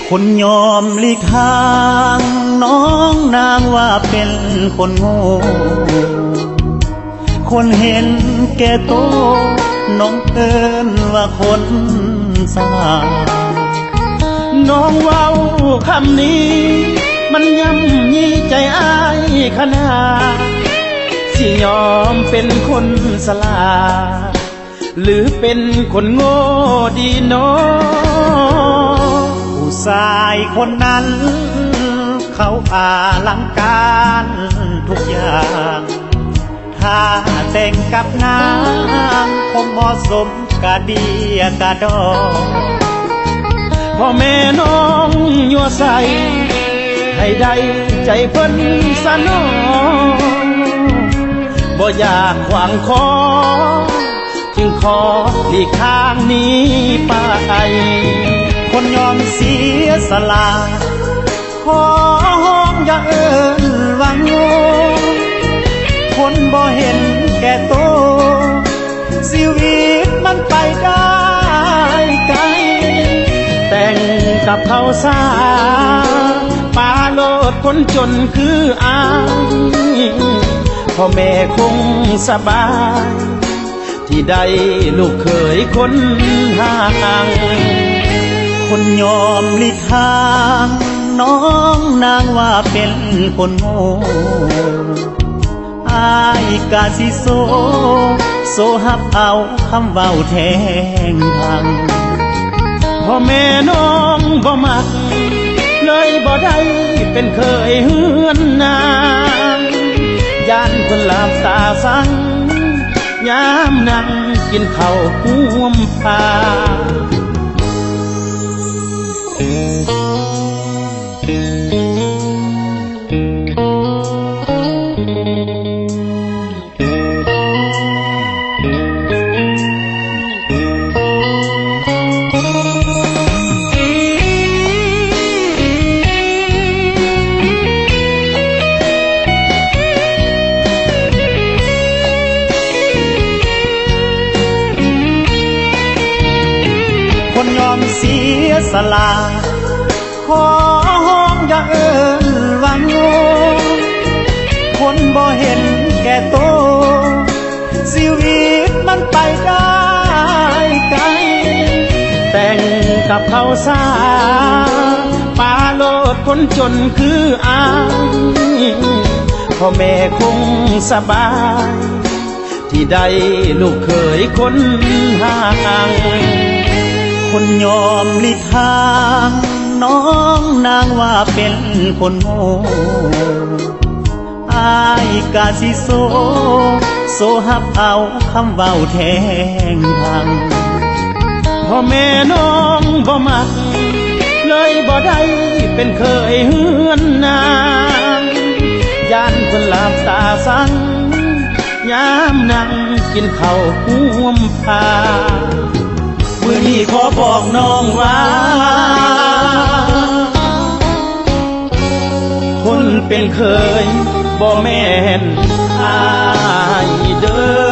คนยอมหลีกทางน้องนางว่าเป็นคนโง่คนเห็นแก่โตน้องเอิ้นว่าคนสลาดน้องเว้าคำนี้มันย่ำยีใจอ้ายขนาดสิยอมเป็นคนสลาดหรือเป็นคนโง่ดีเนาะผู้ชายคนนั้นเขาอาลังการทุกอย่างถ้าแต่งกับนางคงเหมาะสมกะเดียกะดอพ่อแม่น้องยัวใส่ให้ได้ใจเพิ่นสะน้อบ่อยากขวางคอจึงขอหลีกทางนี้ไปคนยอมเสียสละขอห้องอย่าเอิ้นว่าโง่คนบ่เห็นแก่โตชีวิตมันไปได้ไกลแต่งกับเขาซาปาโลดคนจนคืออายพ่อแม่คงสบายที่ได้ลูกเขยคนห่างคนยอมหลีกทางน้องนางว่าเป็นคนโง่อายกาสิโซฮับเอาคำเว้าแทงทางพ่อแม่น้องบ่มักเลยบ่ได้เป็นเคยเฮือนนางย่านคนหลับตาสังยามนั่งกินข้าวห่วมผ้าคนยอมเสียสละขอห้องอย่าเอิ้นว่าโง่คนบ่เห็นแก่โตชีวิตมันไปได้ไกลแต่งกับเขาซาปาโลดคนจนคืออายพ่อแม่คงสบายที่ได้ลูกเขยคนห่างคนยอมหลีกทางน้องนางว่าเป็นคนโง่อายกาสิโซฮับเอาคำเว้าแทงทางพ่อแม่น้องบ่มักเลยบ่ได้เป็นเคยเฮือนนางย่านคนหลับตาสังยามนั่งกินข้าวห่วมผ้ามื้อนี้ขอบอกน้องว่าคนเป็นเคยบ่แม่นอายเด้อ